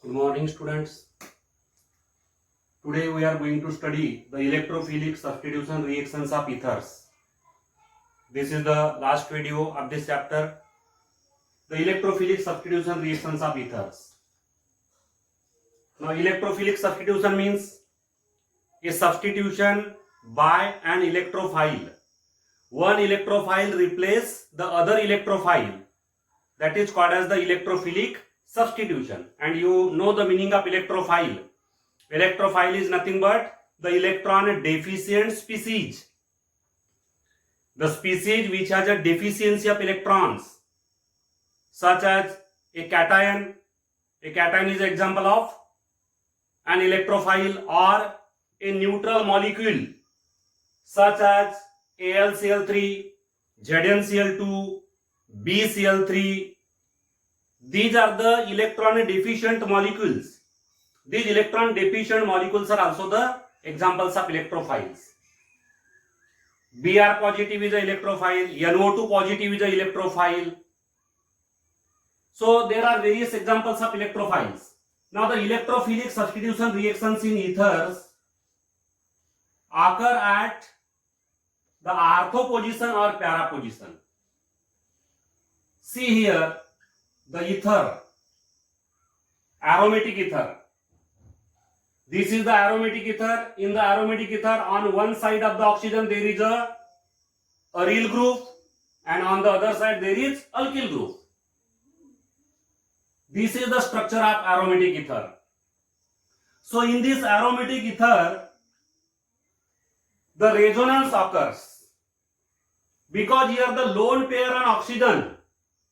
Good morning, students. Today we are going to study the electrophilic substitution reactions of ethers. This is the last video of this chapter. The electrophilic substitution reactions of ethers. Now, electrophilic substitution means a substitution by an electrophile. One electrophile replaces the other electrophile. That is called as the electrophilic substitution. And you know the meaning of electrophile. Electrophile is nothing but the electron deficient species. The species which has a deficiency of electrons, such as a cation. A cation is an example of an electrophile, or a neutral molecule such as AlCl3, ZnCl2, BCl3. These are the electron deficient molecules. These electron deficient molecules are also the examples of electrophiles. Br positive is an electrophile, NO2 positive is an electrophile. So there are various examples of electrophiles. Now the electrophilic substitution reactions in ethers occur at the ortho position or para position. See here the ether, aromatic ether. This is the aromatic ether. In the aromatic ether, on one side of the oxygen there is a aryl group, and on the other side there is alkyl group. This is the structure of aromatic ether. So in this aromatic ether, the resonance occurs because here the lone pair on oxygen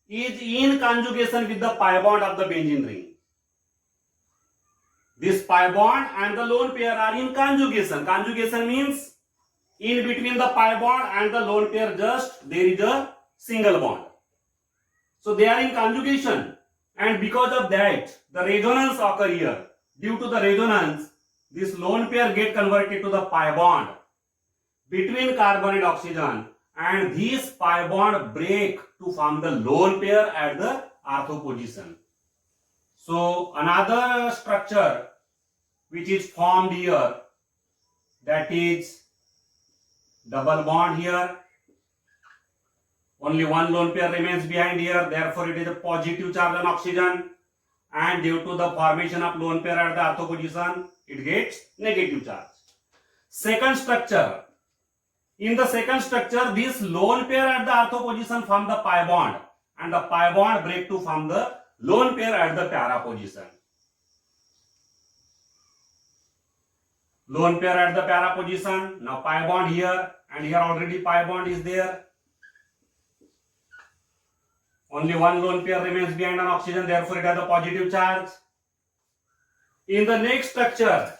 is in conjugation with the pi bond of the benzene ring. This pi bond and the lone pair are in conjugation. Conjugation means in between the pi bond and the lone pair just there is a single bond. So they are in conjugation, and because of that the resonance occur here. Due to the resonance, this lone pair get converted to the pi bond between carbon and oxygen, and this pi bond break to form the lone pair at the ortho position. So another structure which is formed here, that is double bond here. Only one lone pair remains behind here, therefore it is a positive charge on oxygen, and due to the formation of lone pair at the ortho position, it gets negative charge. Second structure. In the second structure, this lone pair at the ortho position form the pi bond, and the pi bond break to form the lone pair at the para position. Lone pair at the para position. Now pi bond here, and here already pi bond is there. Only one lone pair remains behind on oxygen, therefore it has a positive charge. In the next structure,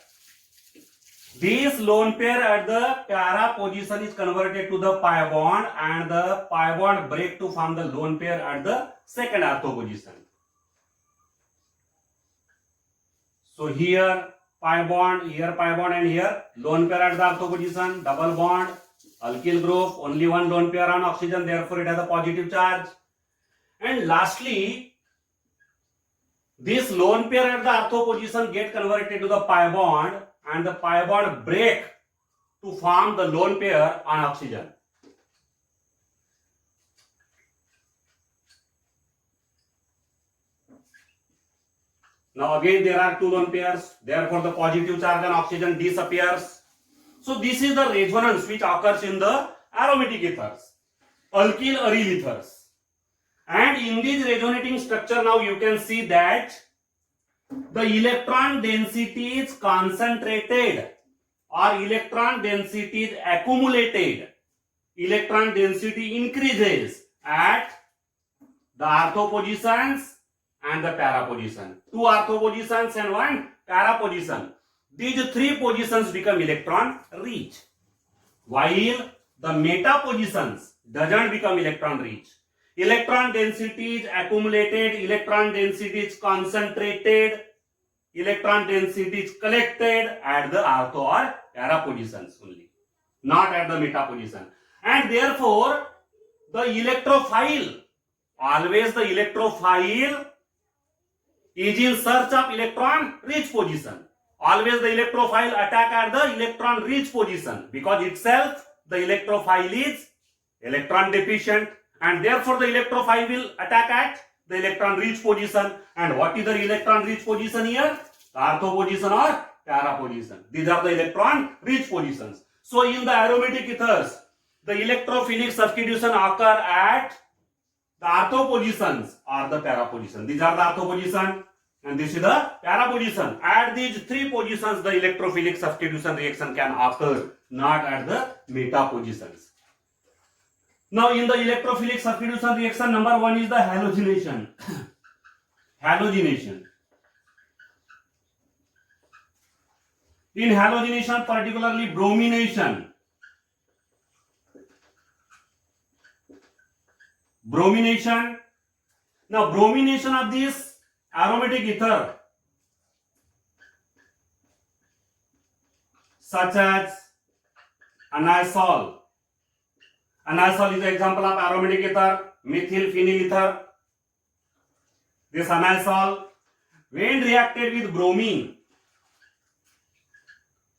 this lone pair at the para position is converted to the pi bond, and the pi bond break to form the lone pair at the second ortho position. So here pi bond, here pi bond, and here lone pair at the ortho position, double bond, alkyl group, only one lone pair on oxygen, therefore it has a positive charge. And lastly, this lone pair at the ortho position get converted to the pi bond, and the pi bond break to form the lone pair on oxygen. Now again there are two lone pairs, therefore the positive charge on oxygen disappears. So this is the resonance which occurs in the aromatic ethers, alkyl aryl ethers. And in this resonating structure, now you can see that the electron density is concentrated or electron density is accumulated. Electron density increases at the ortho positions and the para position. Two ortho positions and one para position. These three positions become electron rich, while the meta positions doesn't become electron rich. Electron density is accumulated, electron density is concentrated, electron density is collected at the ortho or para positions only, not at the meta position. And therefore, the electrophile, always the electrophile is in search of electron rich position. Always the electrophile attack at the electron rich position because itself the electrophile is electron deficient and therefore the electrophile will attack at the electron rich position. And what is the electron rich position here? The ortho position or para position. These are the electron rich positions. So in the aromatic ethers, the electrophilic substitution occur at the ortho positions or the para position. These are the ortho position and this is the para position. At these three positions, the electrophilic substitution reaction can occur, not at the meta positions. Now in the electrophilic substitution reaction, number one is the halogenation. Halogenation. In halogenation, particularly bromination. Bromination. Now bromination of this aromatic ether such as anisole. Anisole is the example of aromatic ether, methyl phenyl ether. This anisole, when reacted with bromine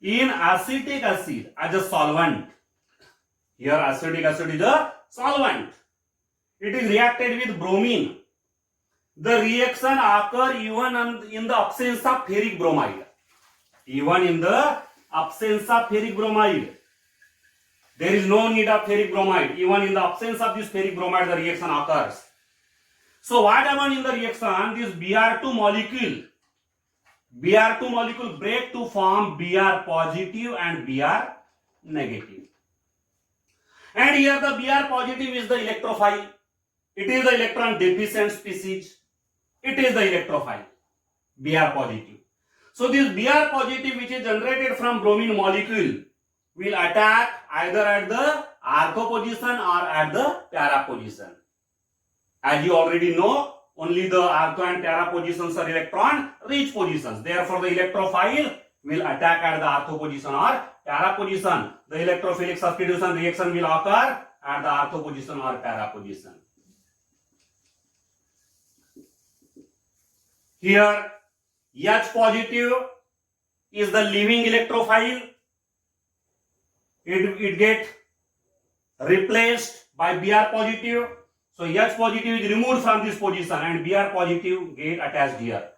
in acetic acid as a solvent, here acetic acid is a solvent, it is reacted with bromine. The reaction occurs even in the absence of ferric bromide. Even in the absence of ferric bromide. There is no need of ferric bromide. Even in the absence of this ferric bromide, the reaction occurs. So what happens in the reaction? This Br2 molecule break to form Br positive and Br negative. And here the Br positive is the electrophile. It is the electron deficient species. It is the electrophile, Br positive. So this Br positive which is generated from bromine molecule will attack either at the ortho position or at the para position. As you already know, only the ortho and para positions are electron rich positions. Therefore, the electrophile will attack at the ortho position or para position. The electrophilic substitution reaction will occur at the ortho position or para position. Here, H positive is the leaving electrophile. It gets replaced by Br positive. So H positive is removed from this position and Br positive get attached here.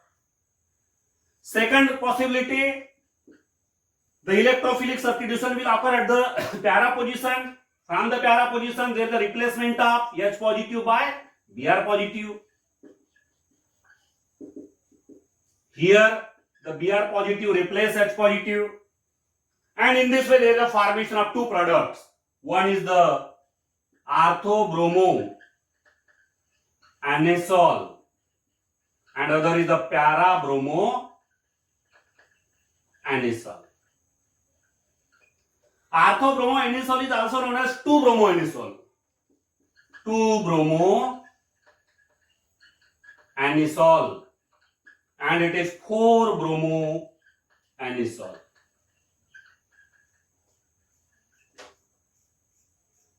Second possibility, the electrophilic substitution will occur at the para position. From the para position, there is the replacement of H positive by Br positive. Here, the Br positive replaces H positive. And in this way, there is a formation of two products. One is the ortho-bromo anisole and other is the para-bromo anisole. Ortho-bromo anisole is also known as 2-bromo anisole. 2-bromo anisole and it is 4-bromo anisole.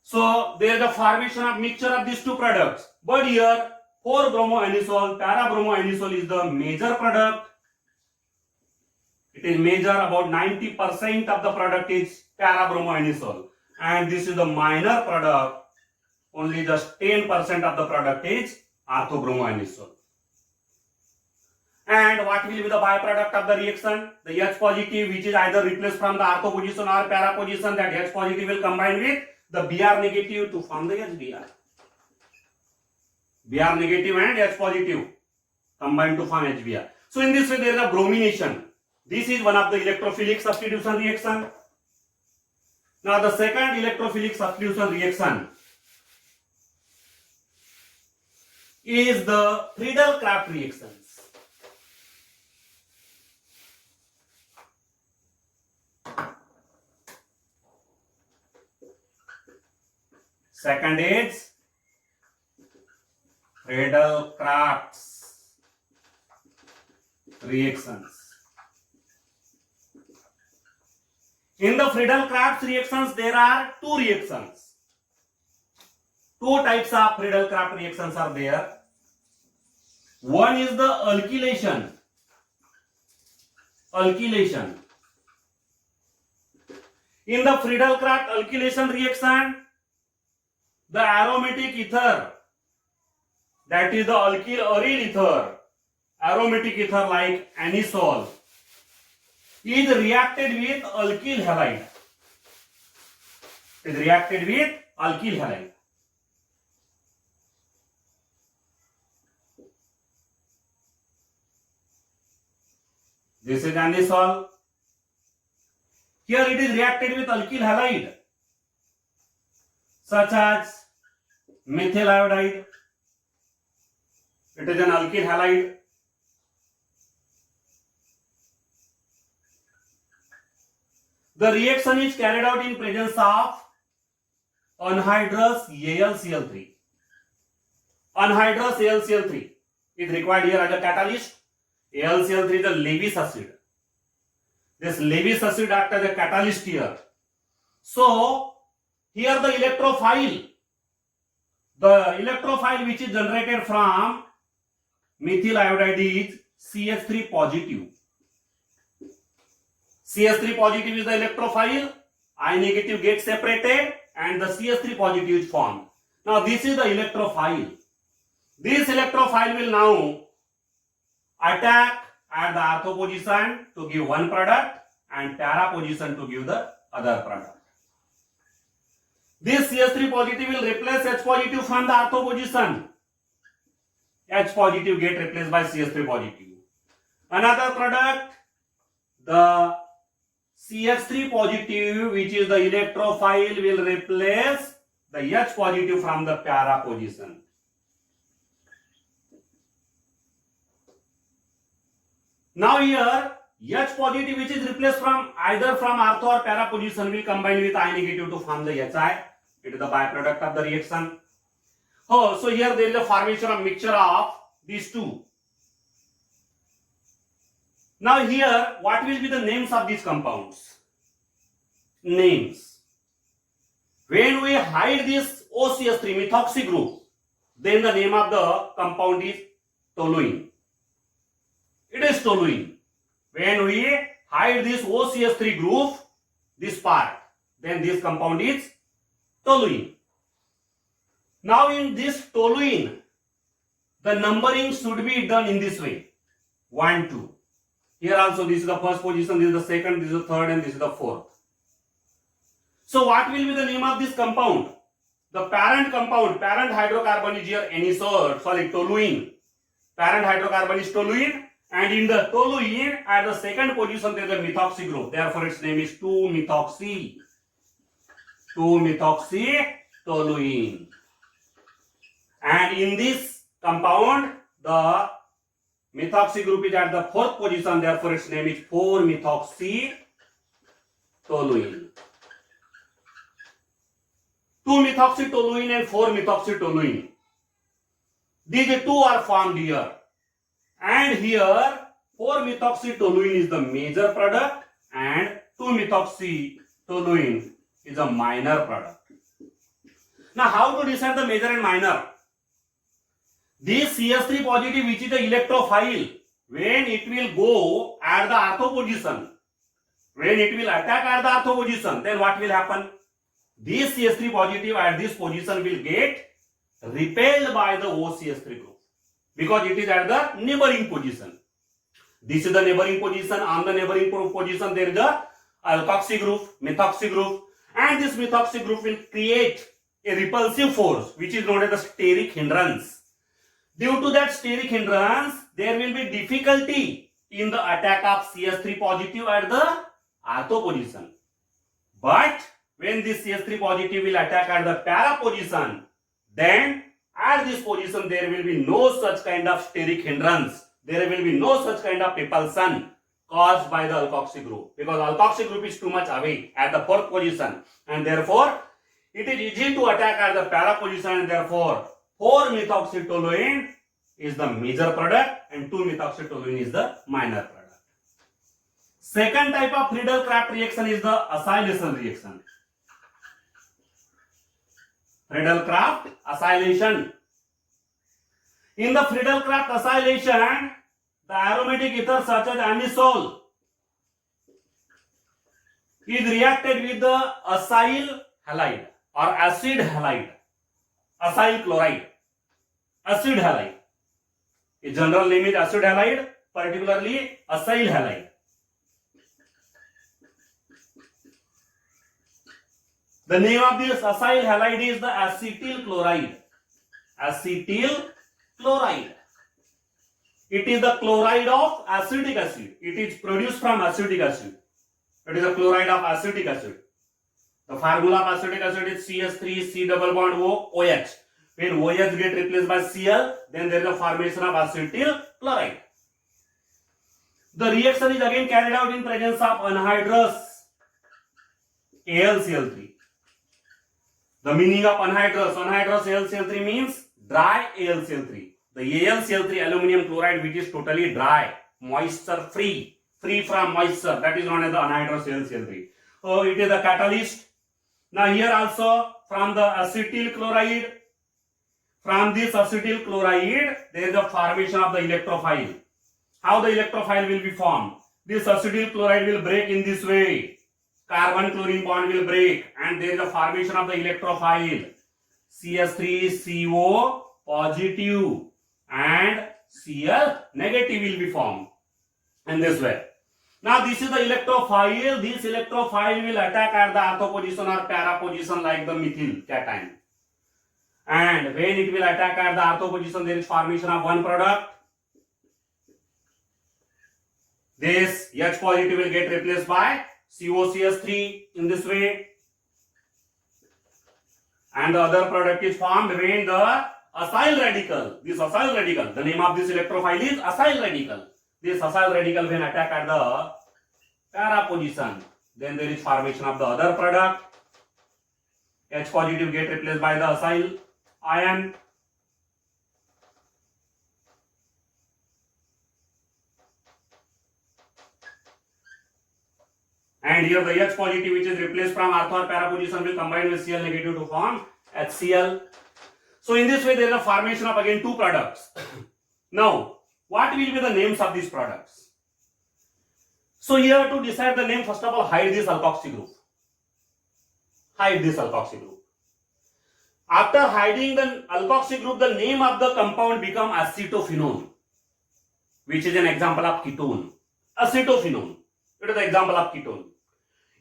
So there is a formation of mixture of these two products. But here 4-bromo anisole, para-bromo anisole is the major product. It is major, about 90% of the product is para-bromo anisole. And this is the minor product, only just 10% of the product is ortho-bromo anisole. And what will be the byproduct of the reaction? The H positive which is either replaced from the ortho position or para position, that H positive will combine with the Br negative to form the HBr. Br negative and H positive combine to form HBr. So in this way there is a bromination. This is one of the electrophilic substitution reaction. Now the second electrophilic substitution reaction is the Friedel-Crafts reactions. Second is Friedel-Crafts reactions. In the Friedel-Crafts reactions, there are two reactions. Two types of Friedel-Crafts reactions are there. One is the alkylation. Alkylation. In the Friedel-Crafts alkylation reaction, the aromatic ether, that is the alkyl aryl ether, aromatic ether like anisole, is reacted with alkyl halide. Is reacted with alkyl halide. This is anisole. Here it is reacted with alkyl halide, such as methyl iodide. It is an alkyl halide. The reaction is carried out in presence of anhydrous AlCl3. Anhydrous AlCl3 is required here as a catalyst. AlCl3 is the Lewis acid. This Lewis acid acts as a catalyst here. So, here the electrophile which is generated from methyl iodide is CH3 positive. CH3 positive is the electrophile, I negative gets separated and the CH3 positive is formed. Now this is the electrophile. This electrophile will now attack at the ortho position to give one product and para position to give the other product. This CH3 positive will replace H positive from the ortho position. H positive get replaced by CH3 positive. Another product, the CH3 positive, which is the electrophile, will replace the H positive from the para position. Now here H positive, which is replaced from either from ortho or para position, will combine with I negative to form the HI. It is the byproduct of the reaction. Oh, so here there is a formation of mixture of these two. Now here, what will be the names of these compounds? Names. When we hide this OCH3 methoxy group, then the name of the compound is toluene. It is toluene. When we hide this OCH3 group, this part, then this compound is toluene. Now in this toluene, the numbering should be done in this way. 1, 2. Here also this is the first position, this is the second, this is the third, and this is the fourth. So what will be the name of this compound? The parent compound, parent hydrocarbon is here toluene. Parent hydrocarbon is toluene, and in the toluene at the second position there is a methoxy group. Therefore its name is 2-methoxy. 2-methoxy-toluene. And in this compound, the methoxy group is at the fourth position, therefore its name is 4-methoxy-toluene. 2-methoxy-toluene and 4-methoxy-toluene. These two are formed here. And here 4-methoxy-toluene is the major product and 2-methoxy-toluene is a minor product. Now how to decide the major and minor? This CH3 positive, which is the electrophile, when it will go at the ortho position, when it will attack at the ortho position, then what will happen? This CH3 positive at this position will get repelled by the OCH3 group because it is at the neighboring position. This is the neighboring position. On the neighboring position there is the alkoxy group, methoxy group, and this methoxy group will create a repulsive force which is known as the steric hindrance. Due to that steric hindrance, there will be difficulty in the attack of CH3 positive at the ortho position. But when this CH3 positive will attack at the para position, then at this position there will be no such kind of steric hindrance. There will be no such kind of repulsion caused by the alkoxy group, because alkoxy group is too much away at the fourth position, and therefore it is easy to attack at the para position, and therefore 4-methoxy-toluene is the major product and 2-methoxy-toluene is the minor product. Second type of Friedel-Crafts reaction is the acylation reaction. Friedel-Crafts acylation. In the Friedel-Crafts acylation, the aromatic ether such as anisole is reacted with the acyl halide or acid halide, acyl chloride, acid halide. Its general name is acid halide, particularly acyl halide. The name of this acyl halide is the acetyl chloride. Acetyl chloride. It is the chloride of acetic acid. It is produced from acetic acid. It is a chloride of acetic acid. The formula of acetic acid is CH3 C double bond O OH. When OH get replaced by Cl, then there is a formation of acetyl chloride. The reaction is again carried out in presence of anhydrous AlCl3. The meaning of anhydrous AlCl3 means dry AlCl3. The AlCl3 aluminum chloride which is totally dry, moisture free from moisture, that is known as the anhydrous AlCl3. So it is a catalyst. Now here also from the acetyl chloride, from this acetyl chloride there is a formation of the electrophile. How the electrophile will be formed? This acetyl chloride will break in this way. Carbon chlorine bond will break and there is a formation of the electrophile. CH3CO positive and Cl negative will be formed in this way. Now this is the electrophile. This electrophile will attack at the ortho position or para position like the methyl cation. And when it will attack at the ortho position, there is formation of one product. This H positive will get replaced by COCH3 in this way. And the other product is formed when the acyl radical, the name of this electrophile is acyl radical. This acyl radical when attack at the para position, then there is formation of the other product. H positive get replaced by the acyl ion. And here the H positive which is replaced from ortho or para position will combine with Cl negative to form HCl. So in this way there is a formation of again two products. Now what will be the names of these products? So here to decide the name, first of all hide this alkoxy group. Hide this alkoxy group. After hiding the alkoxy group, the name of the compound become acetophenone, which is an example of ketone. Acetophenone. It is the example of ketone.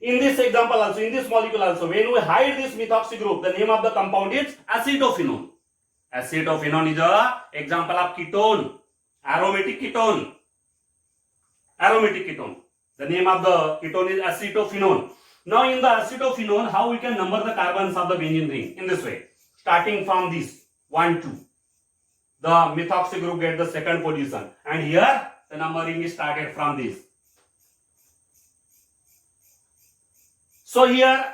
In this example also, in this molecule also, when we hide this methoxy group, the name of the compound is acetophenone. Acetophenone is an example of ketone, aromatic ketone. Aromatic ketone. The name of the ketone is acetophenone. Now in the acetophenone, how we can number the carbons of the benzene ring? In this way. Starting from this 1, 2. The methoxy group get the second position. And here the numbering is started from this. So here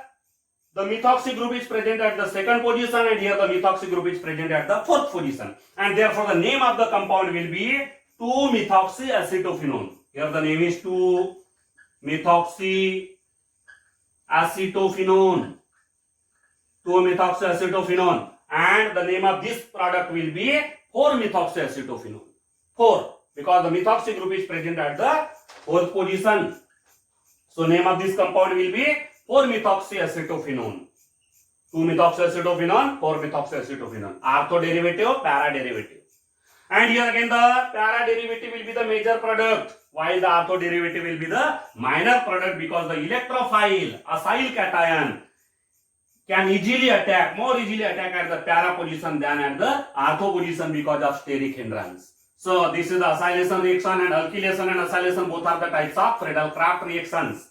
the methoxy group is present at the second position and here the methoxy group is present at the fourth position. And therefore the name of the compound will be 2-methoxyacetophenone. Here the name is 2-methoxyacetophenone. 2-methoxyacetophenone. And the name of this product will be 4-methoxyacetophenone. 4. Because the methoxy group is present at the fourth position. So name of this compound will be 4-methoxyacetophenone. 2-methoxyacetophenone, 4-methoxyacetophenone. Ortho derivative, para derivative. And here again the para derivative will be the major product, while the ortho derivative will be the minor product, because the electrophile, acyl cation, can more easily attack at the para position than at the ortho position because of steric hindrance. So this is the acylation reaction, and alkylation and acylation both are the types of Friedel-Crafts reactions.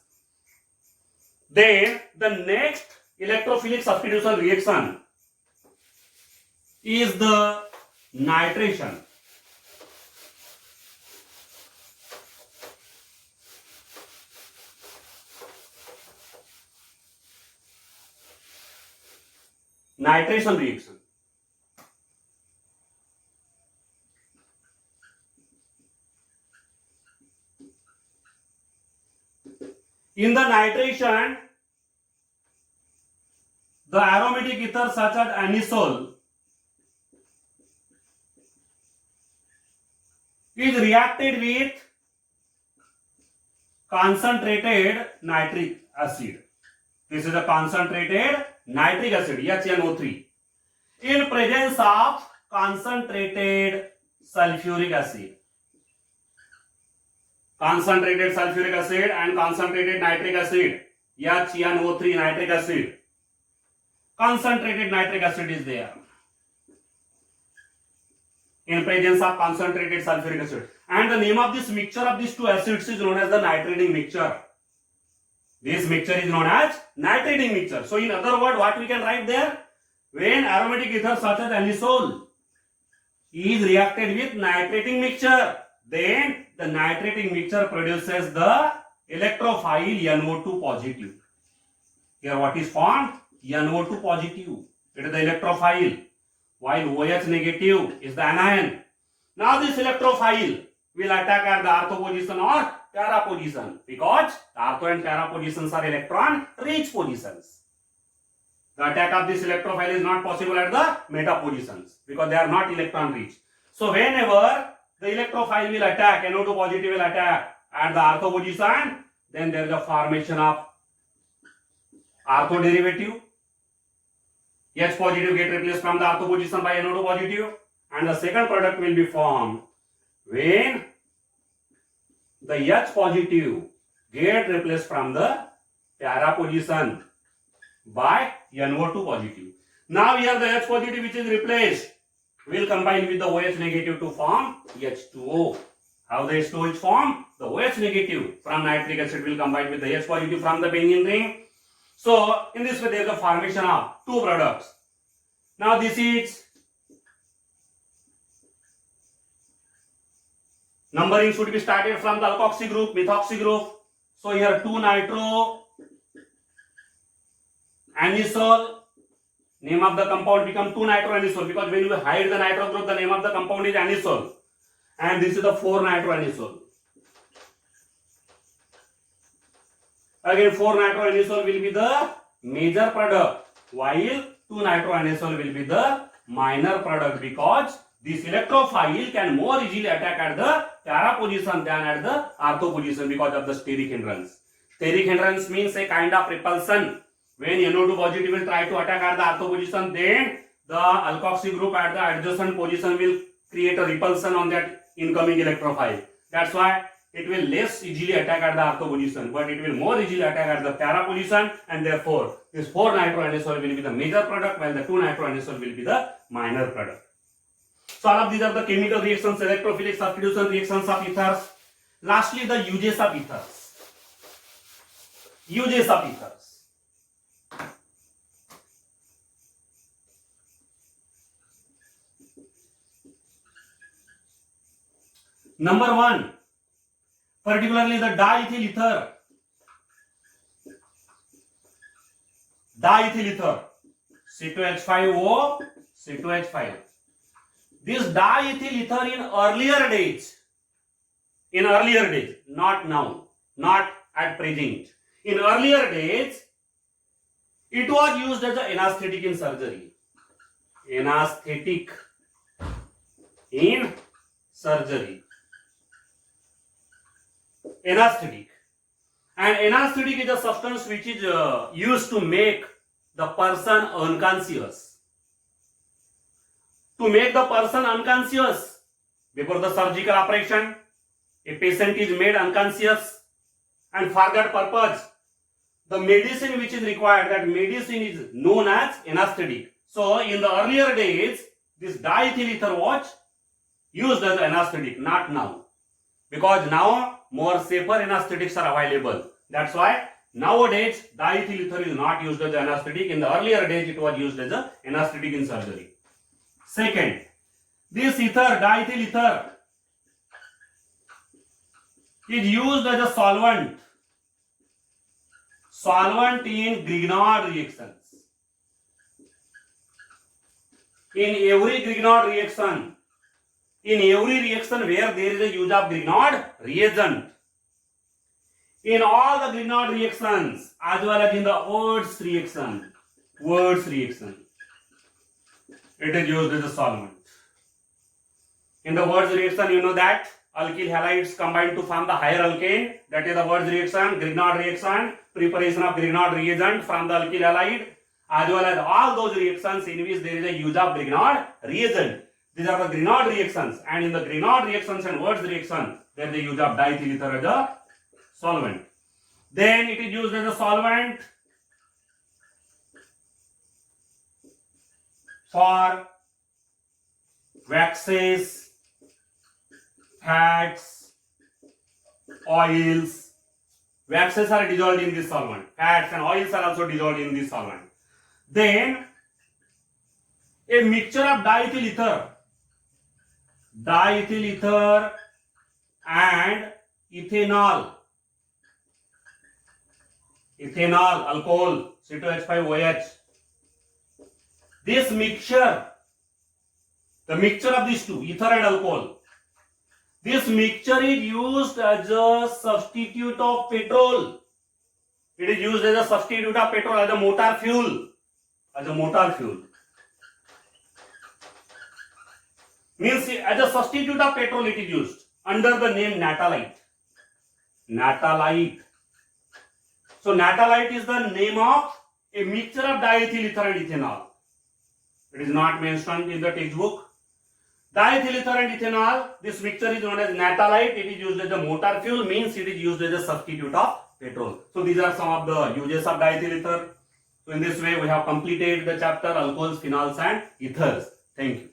Then the next electrophilic substitution reaction is the nitration. Nitration reaction. In the nitration, the aromatic ether such as anisole is reacted with concentrated nitric acid. This is a concentrated nitric acid, HNO3, in presence of concentrated sulfuric acid. Concentrated sulfuric acid and concentrated nitric acid, HNO3 nitric acid. Concentrated nitric acid is there in presence of concentrated sulfuric acid, and the name of this mixture of these two acids is known as the nitrating mixture. This mixture is known as nitrating mixture. So in other words, what we can write there? When aromatic ether such as anisole is reacted with nitrating mixture, then the nitrating mixture produces the electrophile NO2 positive. Here what is formed? NO2 positive. It is the electrophile, while OH negative is the anion. Now this electrophile will attack at the ortho position or para position, because the ortho and para positions are electron rich positions. The attack of this electrophile is not possible at the meta positions because they are not electron rich. So whenever the electrophile will attack, NO2 positive will attack at the ortho position, then there is a formation of ortho derivative. H positive get replaced from the ortho position by NO2 positive, and the second product will be formed when the H positive get replaced from the para position by NO2 positive. Now here the H positive which is replaced will combine with the OH negative to form H2O. How the H2O is formed? The OH negative from nitric acid will combine with the H positive from the benzene ring. So in this way there is a formation of two products. Now this is numbering should be started from the alkoxy group, methoxy group. So here 2-nitro anisole, name of the compound become 2-nitro anisole, because when you hide the nitro group, the name of the compound is anisole. And this is the 4-nitro anisole. Again 4-nitro anisole will be the major product, while 2-nitro anisole will be the minor product, because this electrophile can more easily attack at the para position than at the ortho position because of the steric hindrance. Steric hindrance means a kind of repulsion. When NO2 positive will try to attack at the ortho position, then the alkoxy group at the adjacent position will create a repulsion on that incoming electrophile. That's why it will less easily attack at the ortho position, but it will more easily attack at the para position, and therefore this 4-nitro anisole will be the major product, while the 2-nitro anisole will be the minor product. So all of these are the chemical reactions, electrophilic substitution reactions of ethers. Lastly, the uses of ethers. Uses of ethers. Number 1, particularly the diethyl ether. Diethyl ether, C2H5O, C2H5. This diethyl ether in earlier days, not now, not at present. In earlier days, it was used as an anesthetic in surgery. Anesthetic in surgery. Anesthetic. And anesthetic is a substance which is used to make the person unconscious. To make the person unconscious before the surgical operation, a patient is made unconscious, and for that purpose, the medicine which is required, that medicine is known as anesthetic. So in the earlier days, this diethyl ether was used as anesthetic, not now. Because now more safer anesthetics are available. That's why nowadays diethyl ether is not used as anesthetic. In the earlier days, it was used as an anesthetic in surgery. Second, this ether, diethyl ether, is used as a solvent in Grignard reactions. In every Grignard reaction, where there is a use of Grignard reagent, in all the Grignard reactions as well as in the Würtz reaction, it is used as a solvent. In the Würtz reaction, you know that alkyl halides combine to form the higher alkane. That is the Wurtz reaction, Grignard reaction, preparation of Grignard reagent from the alkyl halide, as well as all those reactions in which there is a use of Grignard reagent. These are the Grignard reactions, and in the Grignard reactions and Wurtz reaction, there is the use of diethyl ether as a solvent. Then it is used as a solvent for waxes, fats, oils. Waxes are dissolved in this solvent. Fats and oils are also dissolved in this solvent. Then a mixture of diethyl ether and ethanol, alcohol, C2H5OH. This mixture, the mixture of these two, ether and alcohol, this mixture is used as a substitute of petrol. It is used as a substitute of petrol, as a motor fuel. Means as a substitute of petrol it is used under the name natalite. So natalite is the name of a mixture of diethyl ether and ethanol. It is not mentioned in the textbook. Diethyl ether and ethanol, this mixture is known as natalite. It is used as a motor fuel, means it is used as a substitute of petrol. So these are some of the uses of diethyl ether. So in this way we have completed the chapter alcohols, phenols and ethers. Thank you.